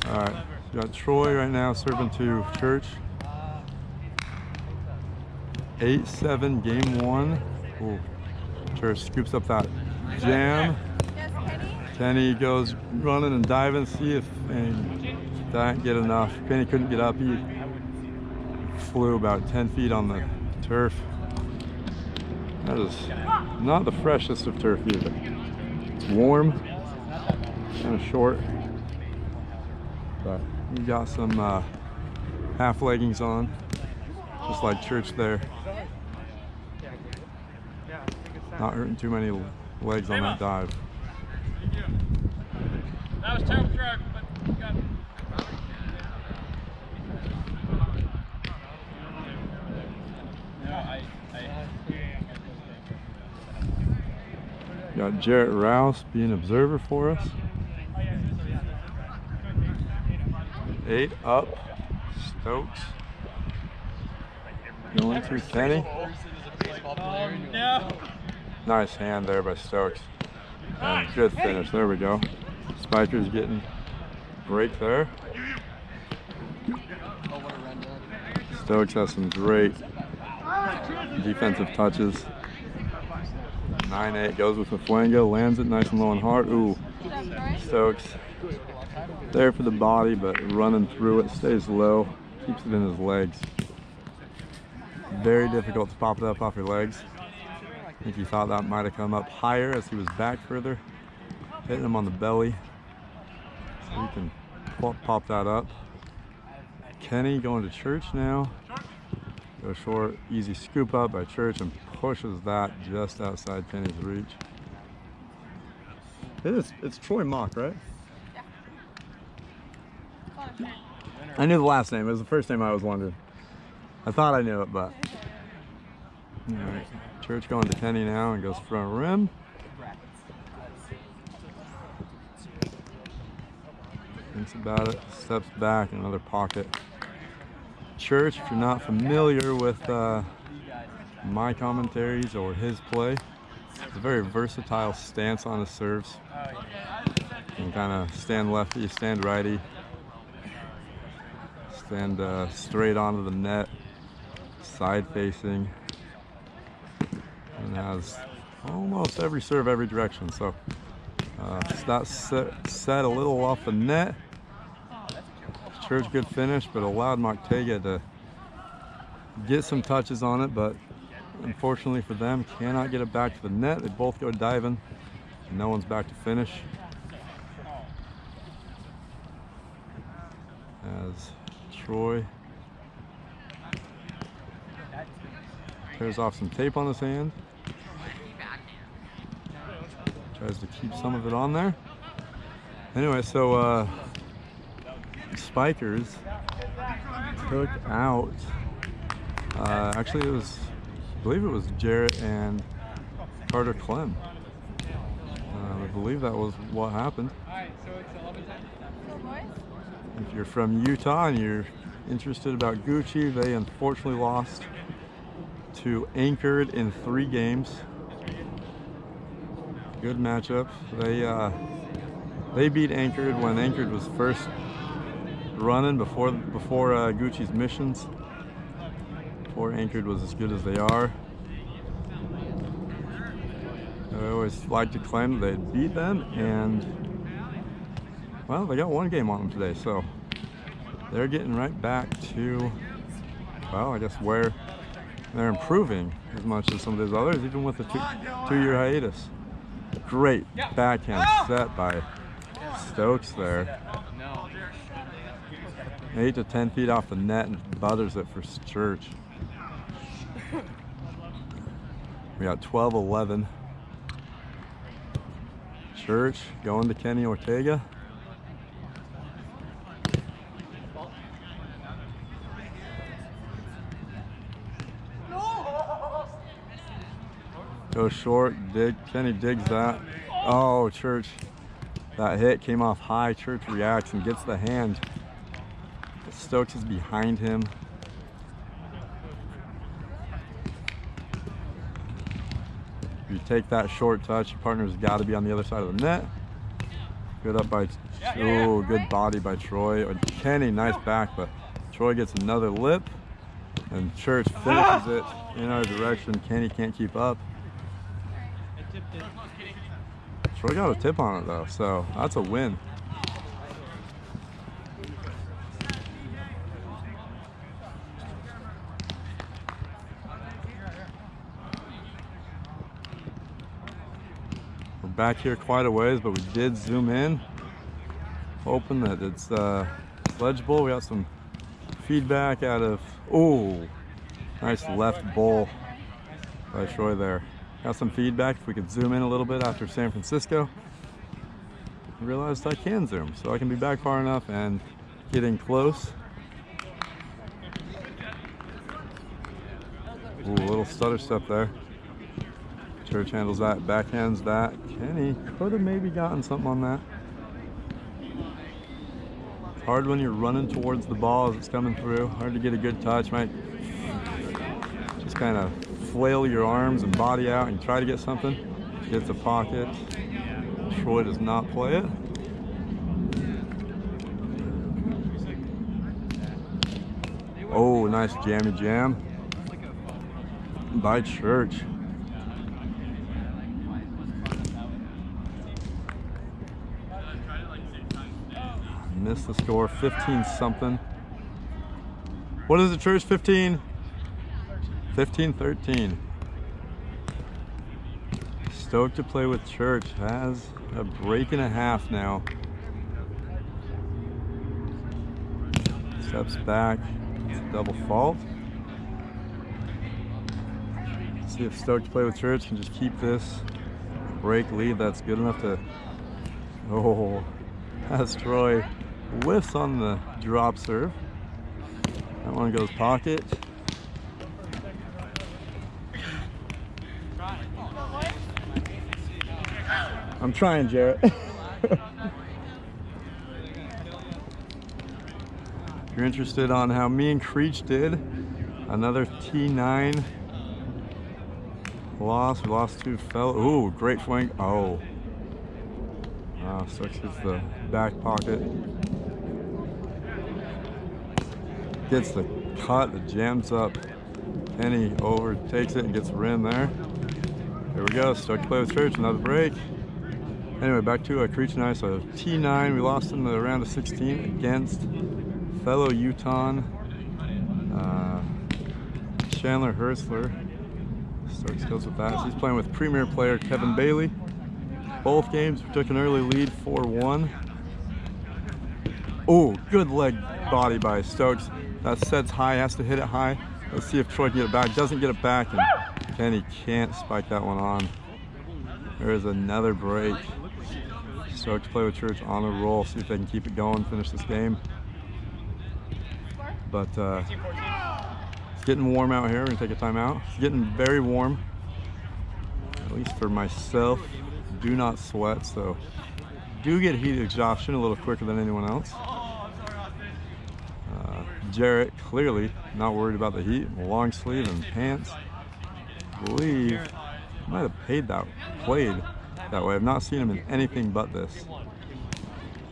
All right, we got Troy right now serving to Church. 8-7 game one. Ooh. Church scoops up that jam. Kenny goes running and diving, see if and didn't get enough. Kenny couldn't get up. He flew about 10 feet on the turf. That is not the freshest of turf either. It's warm, kind of short, but you got some half leggings on, just like Church there. Not hurting too many legs on that dive. That was terrible drag, but you got it. Got Jarrett Rouse being observer for us. 8 up, Stokes. Going through Kenny. Nice hand there by Stokes. And good finish, there we go. Spiker's getting break there. Stokes has some great defensive touches. 9-8 goes with the flango, lands it nice and low and hard. Ooh, Stokes there for the body, but running through it, stays low, keeps it in his legs. Very difficult to pop it up off your legs. I think he thought that might have come up higher as he was back further, hitting him on the belly. So you can pop that up. Kenny going to Church now. Go short, easy scoop up by Church and pushes that just outside Kenny's reach. It's Troy Mock, right? Yeah. I knew the last name. It was the first name I was wondering. I thought I knew it, but. All right. Church going to Kenny now and goes front rim. Thinks about it, steps back, another pocket. Church, if you're not familiar with my commentaries or his play, it's a very versatile stance on his serves. You can kind of stand lefty, stand righty, stand straight onto the net, side facing, and has almost every serve, every direction. So that's set a little off the net. Church good finish, but allowed Mauktega to get some touches on it, but unfortunately for them, cannot get it back to the net. They both go diving, and no one's back to finish. As Troy tears off some tape on his hand. Tries to keep some of it on there. Anyway, so Spikers took out, actually it was, I believe it was Jarrett and Carter Clem. I believe that was what happened. If you're from Utah and you're interested about Gucci, they unfortunately lost to Anchored in 3 games. Good matchup. They beat Anchored when Anchored was first running before Gucci's missions. Before Anchored was as good as they are. I always like to claim that they beat them, and well, they got 1 game on them today, so they're getting right back to, well, I guess where they're improving as much as some of those others, even with a two-year hiatus. Great backhand set by Stokes there. 8 to 10 feet off the net and butters it for Church. We got 12-11. Church going to Kenny Ortega. Goes short, Kenny digs that. Oh, Church, that hit came off high. Church reacts and gets the hand. Stokes is behind him. If you take that short touch, your partner's got to be on the other side of the net. Good up by, oh, good body by Troy. And Kenny, nice back, but Troy gets another lip, and Church finishes it in our direction. Kenny can't keep up. Troy got a tip on it though, so that's a win. We're back here quite a ways, but we did zoom in, hoping that it's legible. We got some feedback out of, oh, nice left bowl by Troy there. Got some feedback. If we could zoom in a little bit after San Francisco, I realized I can zoom, so I can be back far enough and getting close. Ooh, a little stutter step there. Church handles that, backhands that. Kenny could have maybe gotten something on that. It's hard when you're running towards the ball as it's coming through. Hard to get a good touch. Might just kind of flail your arms and body out and try to get something. Gets a pocket. Troy does not play it. Oh, nice jammy jam by Church. Missed the score, 15 something. What is it, Church? 15? 15-13. Stoked to play with Church. Has a break and a half now. Steps back. Double fault. See if Stoked to play with Church can just keep this break lead. That's good enough to. Oh, that's Troy. Whiffs on the drop serve. That one goes pocket. I'm trying, Jarrett. If you're interested on how me and Creech did, another T9 loss. We lost to fellow. Ooh, great flank. Oh. Stokes gets the back pocket. Gets the cut, it jams up. Penny overtakes it and gets the rim there. Here we go, Stokes play with Church, another break. Anyway, back to Creech and I, so T9, we lost in the round of 16 against fellow Utah, Chandler Hertzler. Stokes goes with that. So he's playing with premier player Kevin Bailey. Both games we took an early lead, 4-1. Oh, good leg body by Stokes. That sets high, has to hit it high. Let's see if Troy can get it back. Doesn't get it back, and Kenny can't spike that one on. There is another break. Stokes play with Church on a roll. See if they can keep it going, finish this game. But it's getting warm out here. We're gonna take a timeout. It's getting very warm, at least for myself. Do not sweat, so do get heat exhaustion a little quicker than anyone else. Jarrett clearly not worried about the heat. Long sleeve and pants. I believe he might have played that way. I've not seen him in anything but this.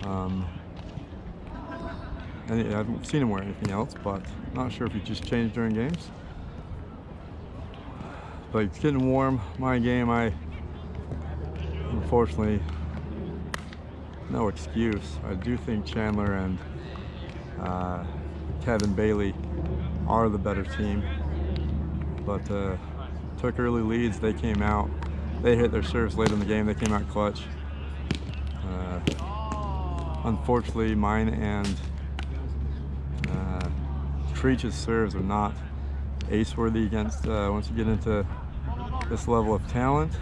And I haven't seen him wear anything else, but not sure if he just changed during games. But it's getting warm. My game, unfortunately, no excuse. I do think Chandler and Kevin Bailey are the better team, but took early leads. They came out. They hit their serves late in the game. They came out clutch. Unfortunately, mine and Creech's serves are not ace-worthy against once you get into this level of talent.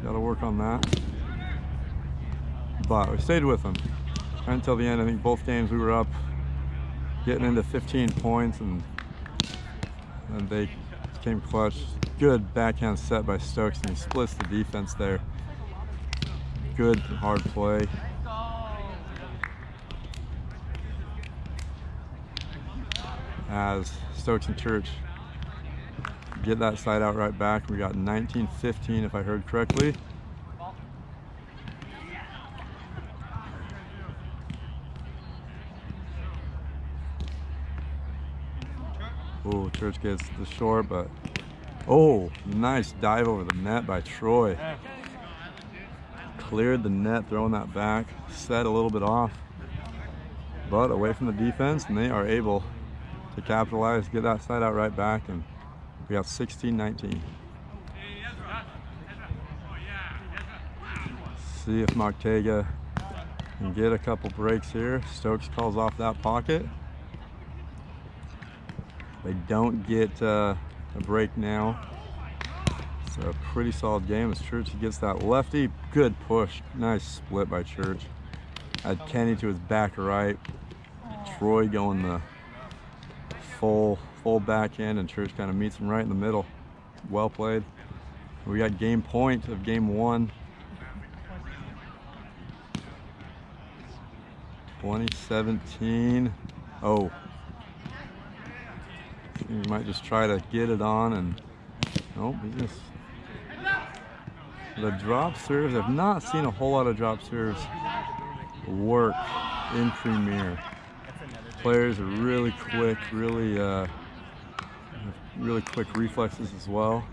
Got to work on that. But we stayed with them right until the end. I think both games we were up, getting into 15 points, and they came clutch. Good backhand set by Stokes, and he splits the defense there. Good hard play. As Stokes and Church get that side out right back. We got 19-15 if I heard correctly. Oh, Church gets the short, but oh, nice dive over the net by Troy. Cleared the net, throwing that back, set a little bit off, but away from the defense, and they are able to capitalize, get that side out right back, and we got 16-19. See if Mauktega can get a couple breaks here. Stokes calls off that pocket. They don't get a break now. It's a pretty solid game as Church gets that lefty. Good push. Nice split by Church. Had Kenny to his back right. Troy going the full backhand, and Church kind of meets him right in the middle. Well played. We got game point of game 1. 2017. Oh. He might just try to get it on, and nope, he just. The drop serves, I've not seen a whole lot of drop serves work in Premier. Players are really quick, really quick reflexes as well.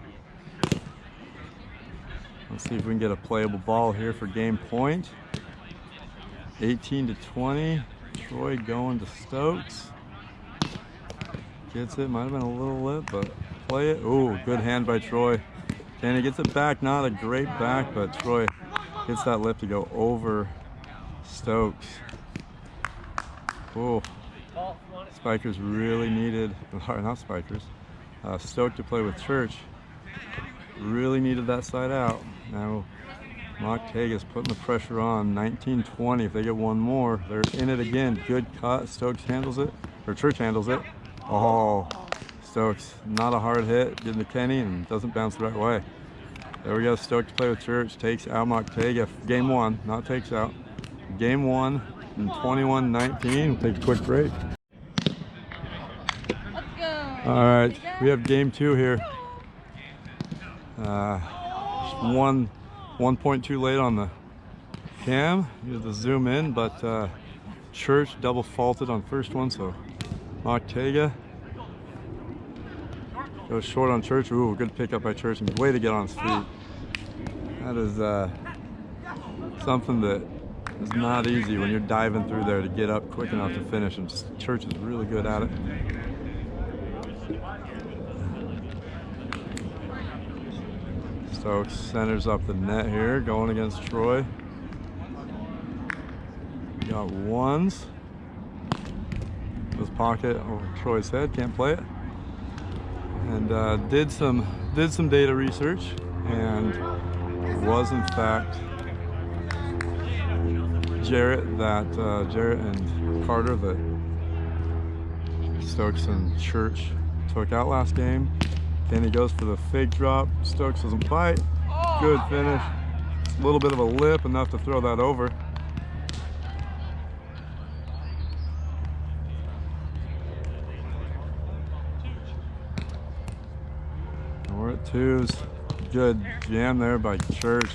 Let's see if we can get a playable ball here for game point. 18-20. Troy going to Stokes. Gets it, might have been a little lip, but play it. Oh, good hand by Troy. Kenny gets it back, not a great back, but Troy gets that lip to go over Stokes. Oh, Spikers really needed, not Spikers, Stokes to play with Church. Really needed that side out. Now Mauktega is putting the pressure on. 19-20. If they get one more, they're in it again. Good cut. Stokes handles it, or Church handles it. Oh, Stokes, not a hard hit, getting to Kenny, and doesn't bounce the right way. There we go. Stokes to play with Church, takes out Mauktega. Game 1, not takes out. Game 1 in 21-19. We'll take a quick break. Let's go. All right, we have game 2 here. 1 point too late on the cam. You have to zoom in, but Church double faulted on first one, so Mauktega goes short on Church. Ooh, good pickup by Church, and way to get on his feet. That is something that is not easy when you're diving through there to get up quick enough to finish, and Church is really good at it. Stokes centers up the net here, going against Troy. Got ones. His pocket over Troy's head, can't play it. And did some data research, and it was in fact Jarrett and Carter that Stokes and Church took out last game. Kenny goes for the fake drop. Stokes doesn't bite. Good finish. A little bit of a lip, enough to throw that over. We're at 2s. Good jam there by Church.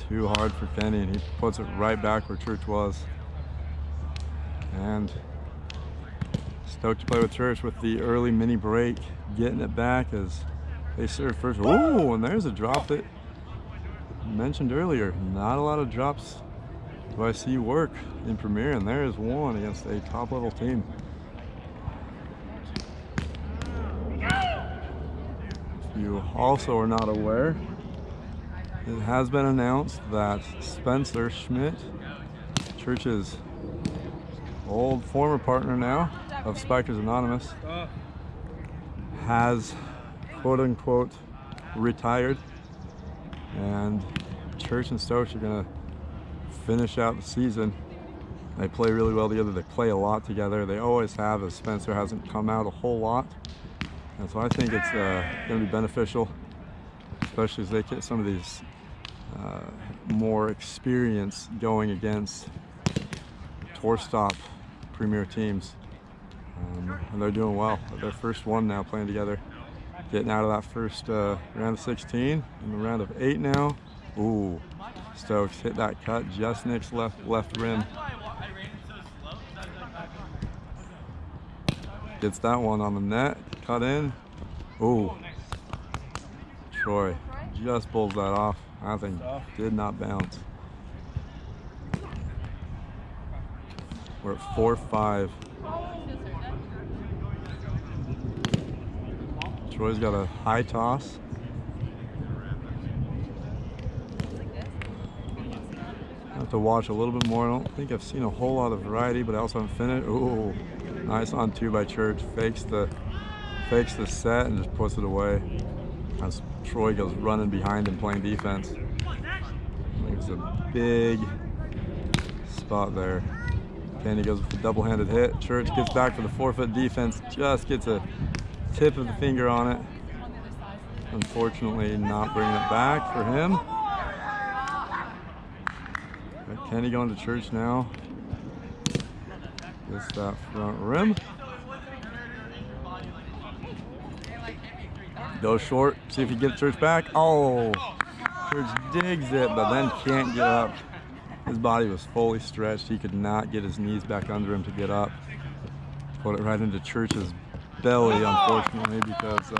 Too hard for Kenny, and he puts it right back where Church was. And Stokes to play with Church with the early mini break, getting it back as they serve first. Oh, and there's a drop that I mentioned earlier. Not a lot of drops do I see work in Premier, and there is one against a top level team. If you also are not aware, it has been announced that Spencer Schmidt, Church's old former partner now of Spikers Anonymous, has quote unquote retired, and Church and Stokes are gonna finish out the season. They play really well together. They play a lot together. They always have, as Spencer hasn't come out a whole lot, and so I think it's gonna be beneficial, especially as they get some of these more experience going against tour stop Premier teams. And they're doing well. Their first one now playing together. Getting out of that first round of 16. In the round of 8 now. Ooh, Stokes hit that cut just nicks left rim. Gets that one on the net. cut in. Oh, Troy just pulls that off. That thing did not bounce. We're at 4-5. Troy's got a high toss. I have to watch a little bit more. I don't think I've seen a whole lot of variety, but I also haven't finished. Ooh, nice on two by Church. Fakes the set and just puts it away. As Troy goes running behind him playing defense. There's a big spot there. Kenny goes with the double-handed hit. Church gets back for the forfeit. Defense just gets a tip of the finger on it. Unfortunately, not bringing it back for him. Got Kenny going to Church now. Gets that front rim. Goes short. See if he gets Church back. Oh, Church digs it, but then can't get up. His body was fully stretched. He could not get his knees back under him to get up. Put it right into Church's belly, unfortunately, because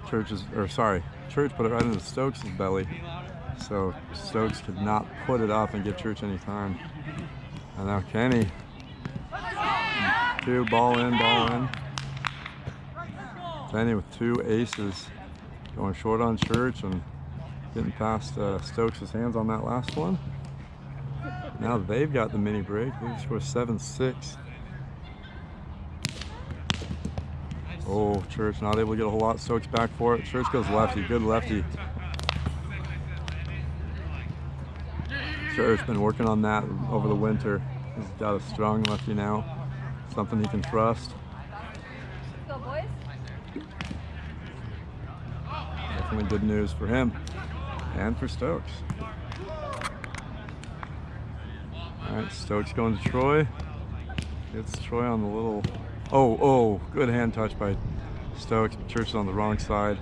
Church put it right into Stokes' belly. So Stokes could not put it up and get Church any time. And now Kenny. Two, ball in. Kenny with two aces. Going short on Church and getting past Stokes' hands on that last one. Now they've got the mini break. They score 7-6. Oh, Church not able to get a whole lot. Stokes back for it. Church goes lefty. Good lefty. Church been working on that over the winter. He's got a strong lefty now. Something he can trust. Go, boys. Definitely good news for him and for Stokes. All right, Stokes going to Troy. Gets Troy on the little... Oh, good hand touch by Stokes. Church is on the wrong side.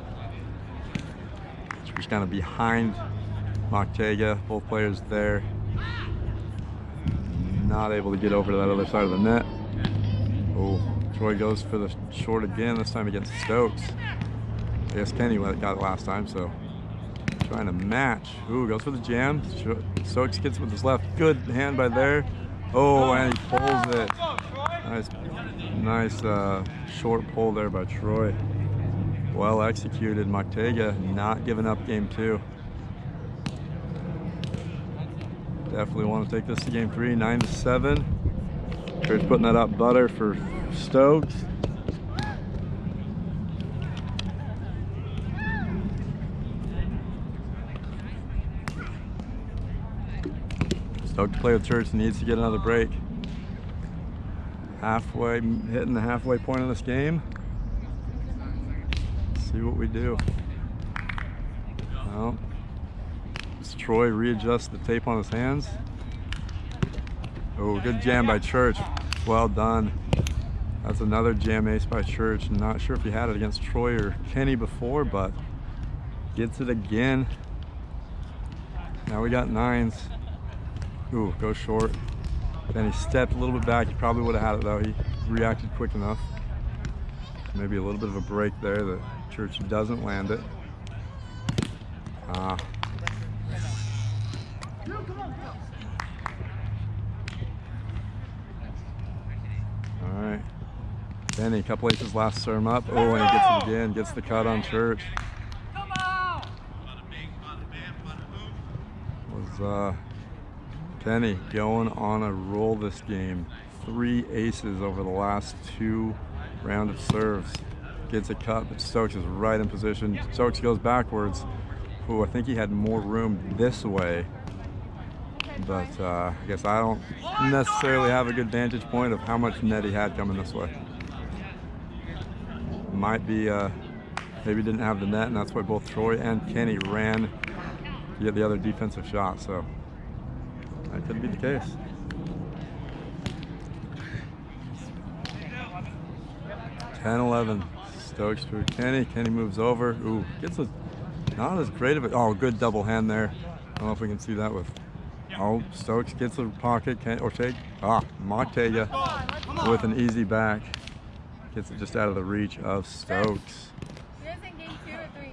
Church kind of behind Mauktega. Both players there. Not able to get over to that other side of the net. Oh, Troy goes for the short again, this time against Stokes. I guess Kenny got it last time, so trying to match. Ooh, goes for the jam. Stokes gets with his left. Good hand by there. Oh, and he pulls it. Nice short pull there by Troy. Well executed. Mauktega not giving up game two. Definitely want to take this to game three, 9-7. Church putting that up butter for Stokes. Stokes to play with Church, needs to get another break. Halfway, hitting the halfway point of this game. Let's see what we do. Well, does Troy readjust the tape on his hands? Oh, good jam by Church. Well done. That's another jam ace by Church. Not sure if he had it against Troy or Kenny before, but gets it again. Now we got nines. Ooh, goes short. Then he stepped a little bit back. He probably would have had it though. He reacted quick enough. Maybe a little bit of a break there that Church doesn't land it. Ah. All right. Benny, a couple aces last serve up. Oh, and he gets it again. Gets the cut on Church. Was Kenny going on a roll this game. 3 aces over the last 2 rounds of serves. Gets a cut, but Stokes is right in position. Stokes goes backwards. Ooh, I think he had more room this way. But I guess I don't necessarily have a good vantage point of how much net he had coming this way. Might be, maybe didn't have the net, and that's why both Troy and Kenny ran to get the other defensive shot. So that could be the case. 10-11. Stokes for Kenny. Kenny moves over. Ooh, gets a not as great of a. Oh, good double hand there. I don't know if we can see that with. Oh, Stokes gets the pocket. Or take. Ah, Mauktega with an easy back. Gets it just out of the reach of Stokes. You guys in game 2 or 3?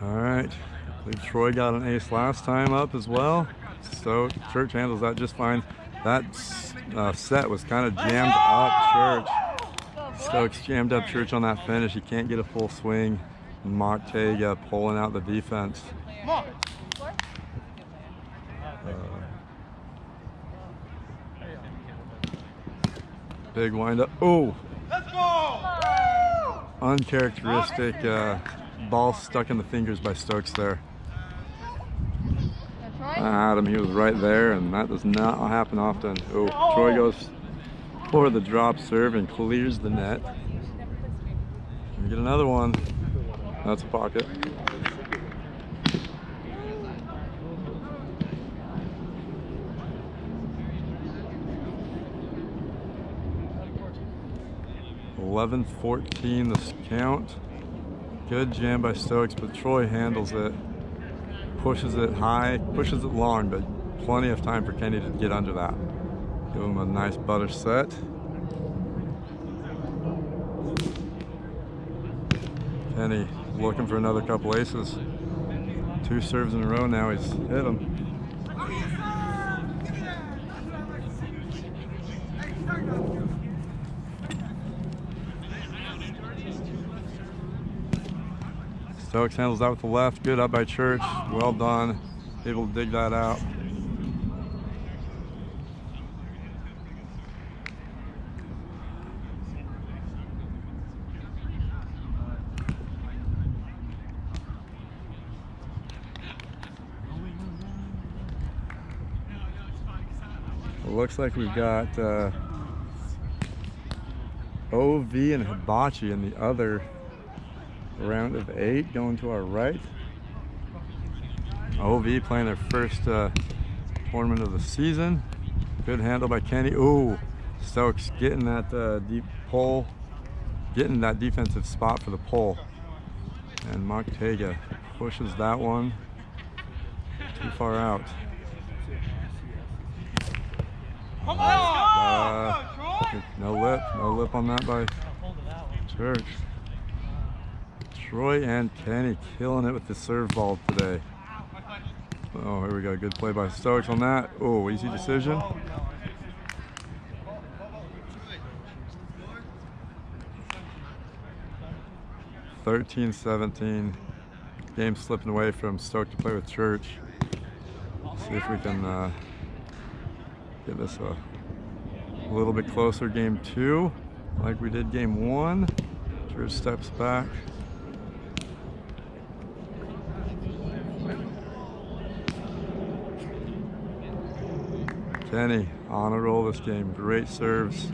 All right, I believe Troy got an ace last time up as well. So Church handles that just fine. That set was kind of jammed up Church. Stokes jammed up Church on that finish. He can't get a full swing. Mauktega pulling out the defense. Big windup. Oh! Uncharacteristic ball stuck in the fingers by Stokes there. Adam, he was right there, and that does not happen often. Oh, Troy goes for the drop serve and clears the net. We get another one. That's a pocket. $11-14 this count. Good jam by Stokes, but Troy handles it. Pushes it high, pushes it long, but plenty of time for Kenny to get under that. Give him a nice butter set. Kenny looking for another couple aces. 2 serves in a row now, he's hit them. Stokes handles that with the left. Good up by Church. Well done. Able to dig that out. It looks like we've got OV and Hibachi in the other round of 8 going to our right. OV playing their first tournament of the season. Good handle by Kenny. Ooh, Stokes getting that deep pull, getting that defensive spot for the pull. And Mauktega pushes that one too far out. No lip on that by Church. Troy and Kenny killing it with the serve ball today. Oh, here we go. Good play by Stokes on that. Oh, easy decision. $13-17. Game slipping away from Stokes to play with Church. See if we can get this a little bit closer. Game 2, like we did game 1. Church steps back. Kenny on a roll this game. Great serves.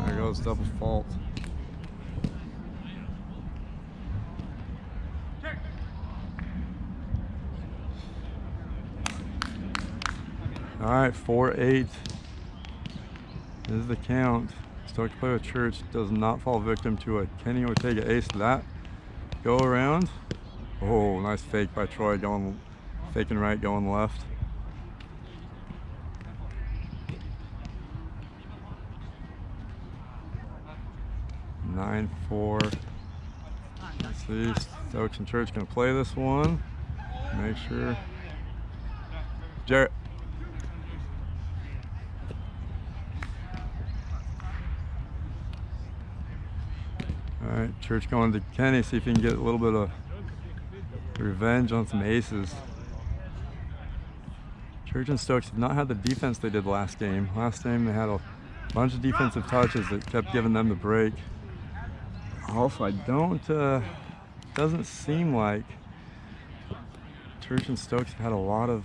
There goes double fault. All right, 4-8 is the count. Stokes play with Church does not fall victim to a Kenny Mauktega ace that go around. Oh, nice fake by Troy, going faking right, going left. Nine, 4. Let's see, Stokes and Church gonna play this one. Make sure. Jarrett. All right, Church going to Kenny, see if he can get a little bit of revenge on some aces. Church and Stokes have not had the defense they did last game. Last game they had a bunch of defensive touches that kept giving them the break. Also, doesn't seem like Church and Stokes have had a lot of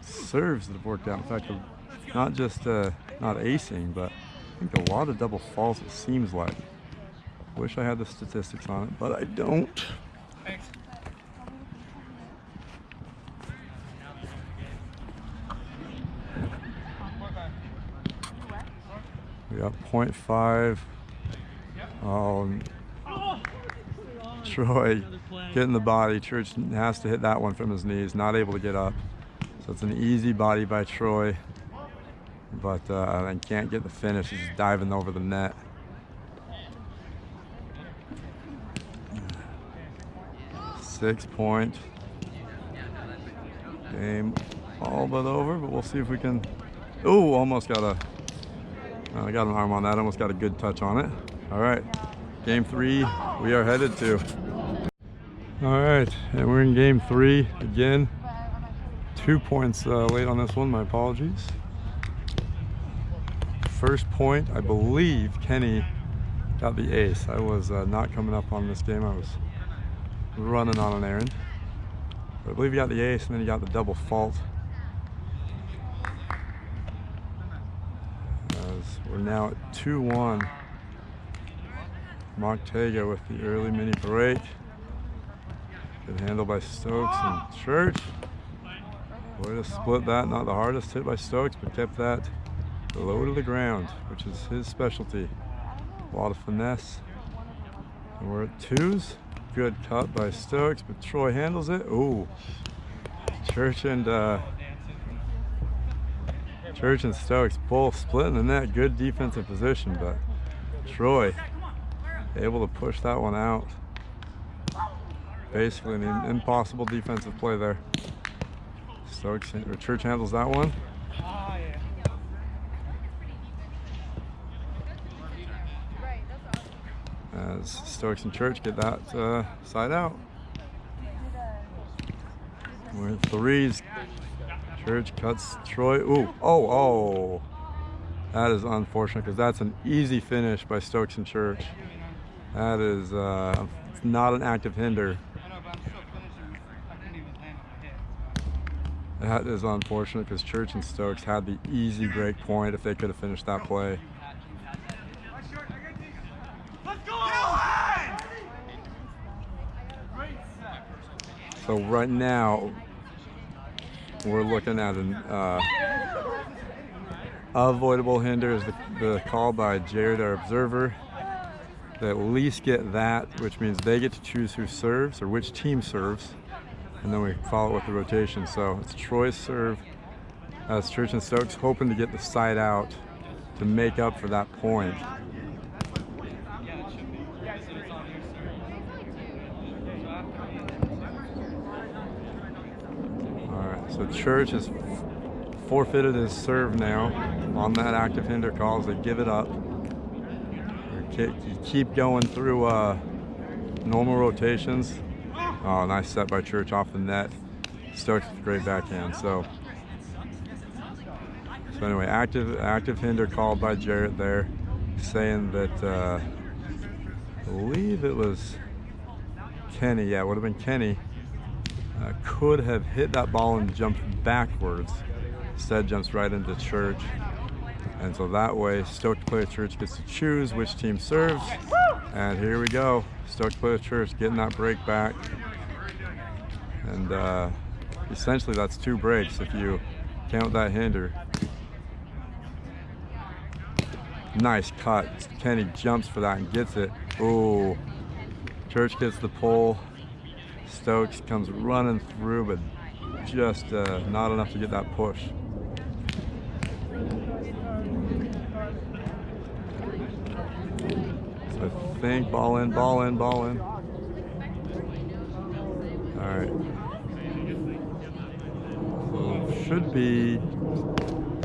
serves that have worked out. In fact, not just not acing, but I think a lot of double faults, it seems like. Wish I had the statistics on it, but I don't. Thanks. We got 0.5. Troy getting the body. Church has to hit that one from his knees. Not able to get up. So it's an easy body by Troy. But then can't get the finish. He's diving over the net. Six-point game all but over, but we'll see if we can. Oh, almost got a. I got an arm on that. Almost got a good touch on it. All right, game 3 we are headed to. All right, and we're in game 3 again. 2 points late on this one. My apologies. First point, I believe Kenny got the ace. I was not coming up on this game. I was running on an errand. But I believe he got the ace, and then he got the double fault. As we're now at 2-1. Mauktega with the early mini break. Good handle by Stokes and Church. Way to split that. Not the hardest hit by Stokes, but kept that low to the ground, which is his specialty. A lot of finesse. And we're at 2s. Good cut by Stokes, but Troy handles it. Ooh. Church and Stokes both splitting the net. Good defensive position, but Troy able to push that one out. Basically an impossible defensive play there. Stokes or Church handles that one. As Stokes and Church get that side out. We're at 3s. Church cuts Troy. Ooh, oh. That is unfortunate because that's an easy finish by Stokes and Church. That is not an active hinder. That is unfortunate because Church and Stokes had the easy break point if they could have finished that play. So right now, we're looking at an avoidable hinder is the call by Jared, our observer. They at least get that, which means they get to choose who serves or which team serves, and then we follow it with the rotation. So it's Troy's serve. As Church and Stokes hoping to get the side out to make up for that point. So Church has forfeited his serve now on that active hinder call as they give it up. You keep going through normal rotations. Oh, nice set by Church off the net. Stokes with a great backhand. So anyway, active hinder called by Jarrett there, saying that I believe it was Kenny. Yeah, it would have been Kenny. Could have hit that ball and jumped backwards. Instead jumps right into Church. And so that way, Stokes player Church gets to choose which team serves. And here we go. Stokes player Church getting that break back. And essentially that's 2 breaks if you count that hinder. Nice cut. Kenny jumps for that and gets it. Ooh. Church gets the pull. Stokes comes running through, but just not enough to get that push. So I think ball in. All right. So should be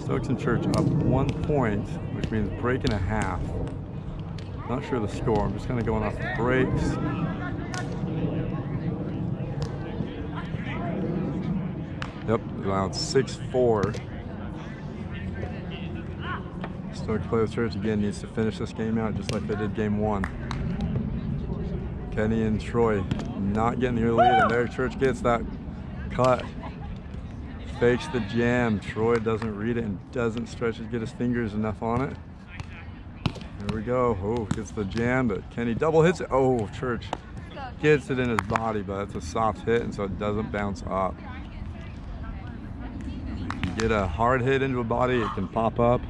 Stokes and Church up 1 point, which means break and a half. Not sure the score. I'm just kind of going off the breaks. Yep, around 6-4. Stokes player Church again needs to finish this game out just like they did game 1. Kenny and Troy not getting the early lead, and there Church gets that cut. Fakes the jam. Troy doesn't read it and doesn't stretch to get his fingers enough on it. There we go. Oh, gets the jam, but Kenny double hits it. Oh, Church gets it in his body, but it's a soft hit, and so it doesn't bounce up. Get a hard hit into a body, it can pop up.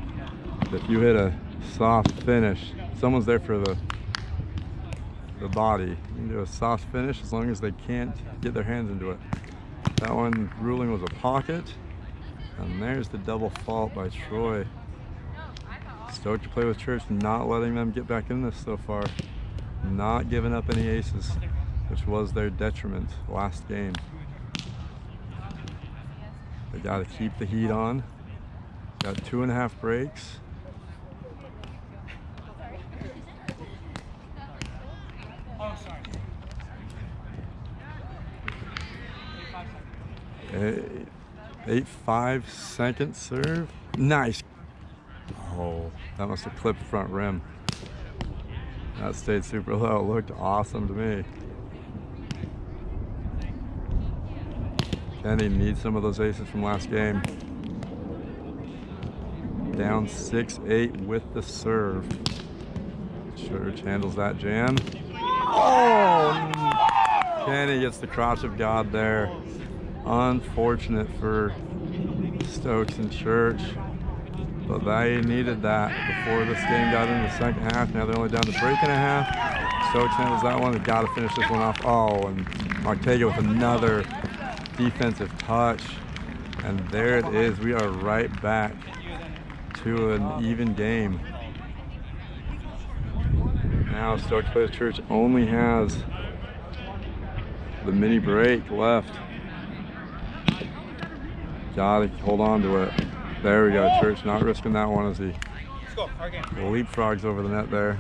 If you hit a soft finish. Someone's there for the body. You can do a soft finish as long as they can't get their hands into it. That one ruling was a pocket. And there's the double fault by Troy. Stokes to play with Church, not letting them get back in this so far. Not giving up any aces, which was their detriment last game. They got to keep the heat on. Got 2.5 breaks. Oh, sorry. 8-5 second serve. Nice. Oh, that must have clipped front rim. That stayed super low. It looked awesome to me. Kenny needs some of those aces from last game. Down 6-8 with the serve. Church handles that jam. Oh! Kenny gets the crotch of God there. Unfortunate for Stokes and Church, but they needed that before this game got into the second half. Now they're only down to break and a half. Stokes handles that one. They've got to finish this one off. Oh, and Mauktega with another defensive touch. And there it is. We are right back to an even game. Now Stokes plays Church only has the mini break left. Gotta hold on to it. There we go. Church not risking that one as he leapfrogs over the net there.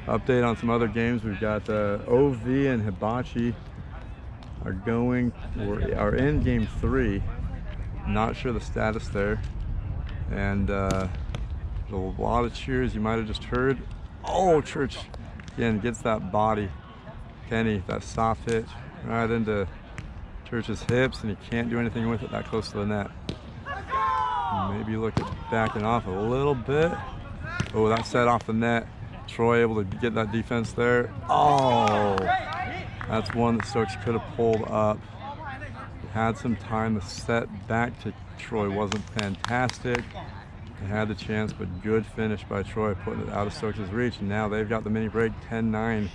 Update on some other games. We've got OV and Hibachi are in game 3. Not sure the status there. And a lot of cheers you might have just heard. Oh, Church again gets that body. Kenny, that soft hit right into Church's hips, and he can't do anything with it that close to the net. Maybe look at backing off a little bit. Oh, that set off the net. Troy able to get that defense there. Oh, that's one that Stokes could have pulled up. Had some time. The set back to Troy wasn't fantastic. They had the chance, but good finish by Troy, putting it out of Stokes' reach. And now they've got the mini break, 10-9.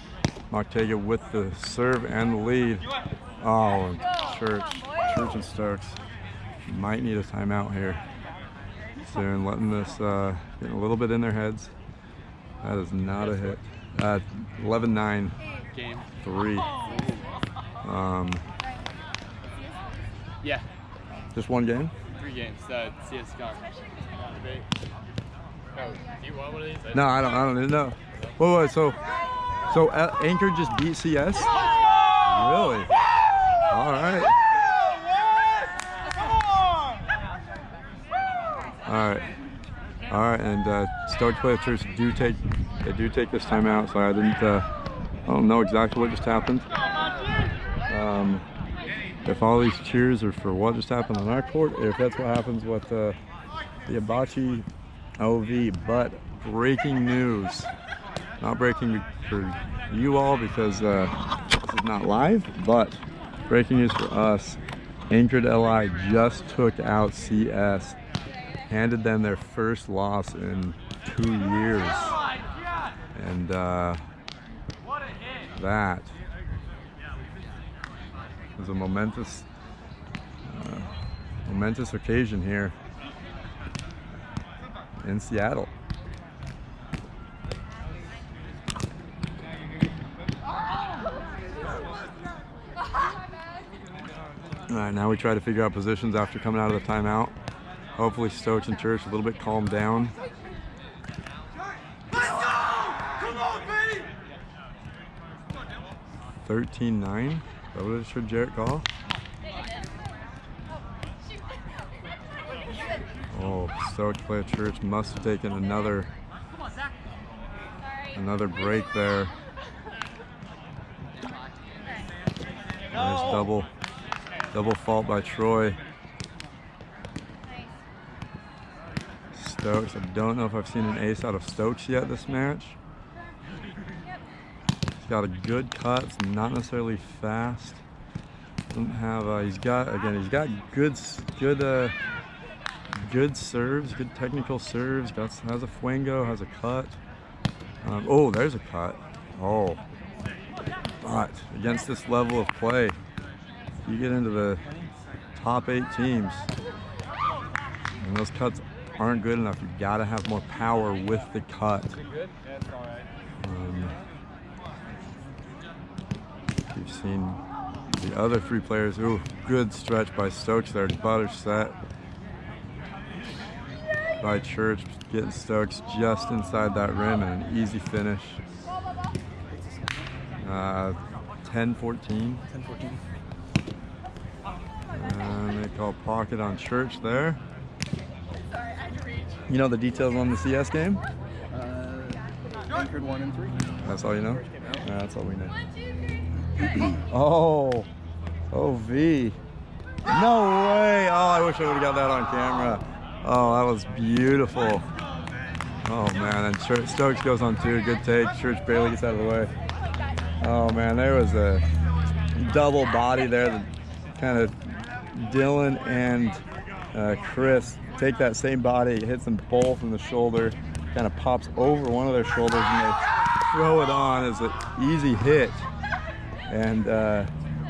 Mauktega with the serve and the lead. Oh, and Church and Stokes might need a timeout here soon, letting this getting a little bit in their heads. That is not a hit. 11-9 Game 3. Yeah, Just one game? 3 games. CS gone. Oh, do you want one of these? No, I don't even know. Wait, so Anchor just beat CS? Really? All right. All right, and Stokes players do take this timeout, so I don't know exactly what just happened. If all these cheers are for what just happened on our court, if that's what happens with the Hibachi OV, but breaking news, not breaking for you all because this is not live, but breaking news for us. Anchored LI just took out CS, handed them their first loss in 2 years, and that was a momentous occasion here in Seattle. All right, now we try to figure out positions after coming out of the timeout. Hopefully Stokes and Church a little bit calmed down. 13-9. Is that what it is for Jarrett Gall? Oh, Stokes player Church must have taken another break there. There's double fault by Troy. Stokes, I don't know if I've seen an ace out of Stokes yet this match. He's got a good cut, it's not necessarily fast. Doesn't have he's got good good serves, good technical serves. Has a fuego, has a cut. Oh, there's a cut. Oh, but against this level of play, you get into the top 8 teams, and those cuts aren't good enough. You gotta have more power with the cut. You've seen the other 3 players. Ooh, good stretch by Stokes there. Butter set by Church, getting Stokes just inside that rim and an easy finish. 10-14. And they call pocket on Church there. You know the details on the CS game? Anchored 1 and 3. That's all you know? Yeah, that's all we know. Oh, V. No way. Oh, I wish I would have got that on camera. Oh, that was beautiful. Oh man, and Stokes goes on 2. Good take. Church barely gets out of the way. Oh man, there was a double body there. That kind of Dylan and Chris take that same body, it hits them both in the shoulder, kind of pops over one of their shoulders, and they throw it on as an easy hit. And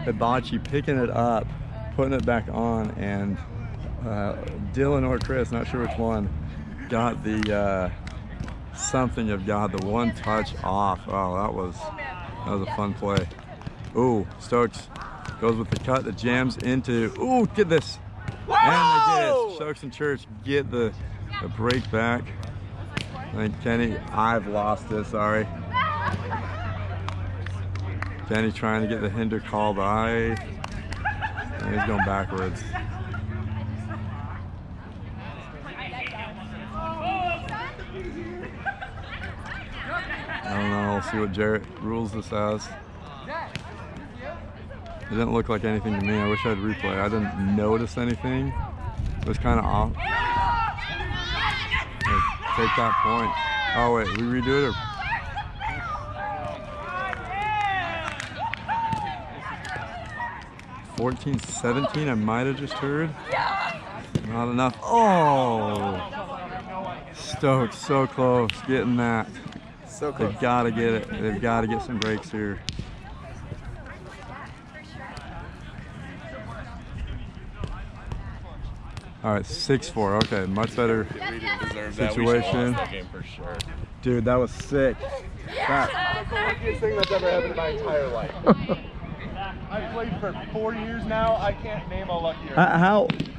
Hibachi picking it up, putting it back on, and Dylan or Chris, not sure which one, got the something of God, the one touch off. Oh, that was a fun play. Ooh, Stokes goes with the cut that jams into. Ooh, get this. And they get it. Stokes and Church get the break back. I think Kenny, I've lost this, sorry. Kenny trying to get the hinder call by. And he's going backwards. I don't know, we'll see what Jarrett rules this as. It didn't look like anything to me. I wish I had replay. I didn't notice anything. It was kind of off. Take that point. Oh wait, we redo it or? $14-17, I might have just heard. Not enough. Oh! Stokes, so close, getting that. So close. They've got to get it. They've got to get some breaks here. All right, 6-4. Okay, much better situation. Dude, that was sick. That's the luckiest thing that's ever happened in my entire life. I've played for 4 years now. I can't name a luckier.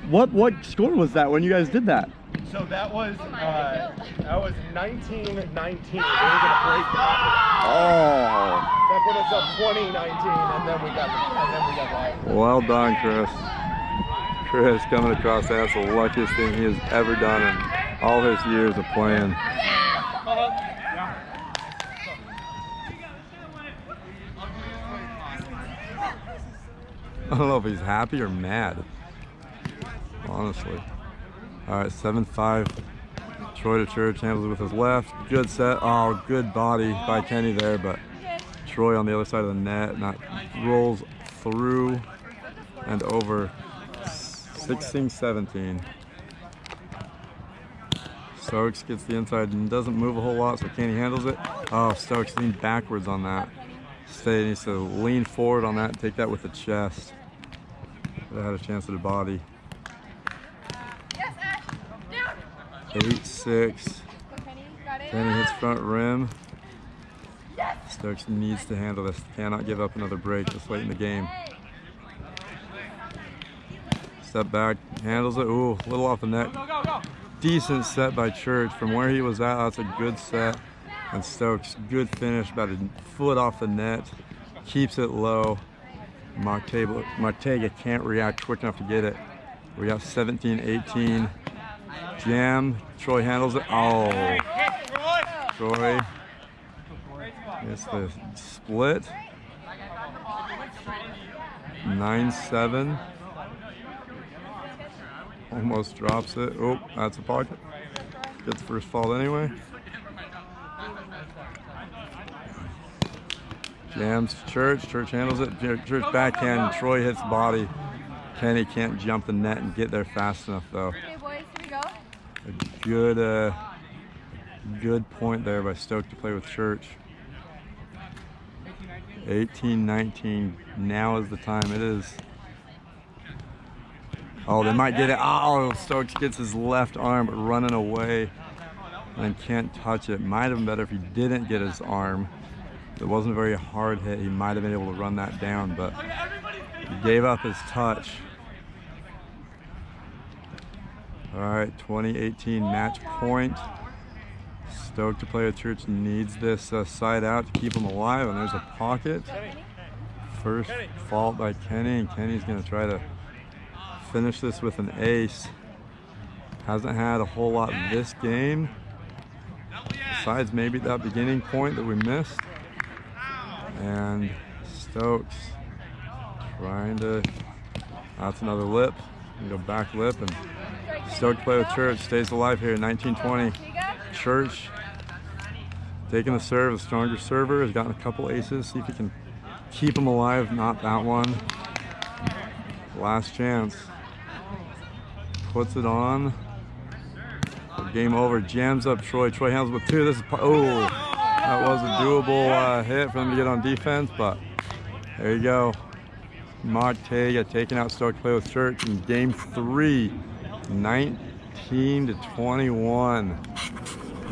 What score was that when you guys did that? So that was 1919. They were gonna break that. Oh. That put us up 2019, and then we got live. Well done, Chris. Chris coming across that's the luckiest thing he has ever done in all his years of playing. I don't know if he's happy or mad, honestly. All right, 7-5. Troy to Church, handles it with his left. Good set. Oh, good body by Kenny there, but Troy on the other side of the net, not rolls through and over. 16-17. Stokes gets the inside and doesn't move a whole lot, so Kenny handles it. Oh, Stokes leaned backwards on that. Stay needs to lean forward on that and take that with the chest. They had a chance at the body. 8-6. Kenny hits front rim. Stokes needs to handle this. Cannot give up another break this late in the game. Step back, handles it. Ooh, a little off the net. Decent set by Church. From where he was at, that's a good set. And Stokes, good finish, about a foot off the net. Keeps it low. Mauktega can't react quick enough to get it. We got 17-18. Jam. Troy handles it. Oh. Troy gets the split. 9-7. Almost drops it. Oh, that's a pocket. Gets the first fault anyway. Jams Church. Church handles it. Church backhand. Troy hits body. Kenny can't jump the net and get there fast enough though. Okay, boys, here we go. a good point there by Stokes to play with Church. 18-19. Now is the time. It is. Oh, they might get it. Oh, Stokes gets his left arm running away and can't touch it. Might have been better if he didn't get his arm. It wasn't a very hard hit. He might have been able to run that down, but he gave up his touch. All right, 2018 match point. Stokes to play with Church needs this side out to keep him alive, and there's a pocket. First fault by Kenny, and Kenny's going to try to finish this with an ace. Hasn't had a whole lot this game, besides maybe that beginning point that we missed. And Stokes trying to, that's another lip. Go back lip, and Stokes to play with Church, stays alive here, 19-20. Church taking the serve, a stronger server, has gotten a couple aces, see if he can keep him alive, not that one. Last chance. Puts it on. Game over, jams up Troy. Troy handles with two. This is, oh, that was a doable hit for them to get on defense, but there you go. Mauktega taking out Stokes to play with Church in game 3, 19-21.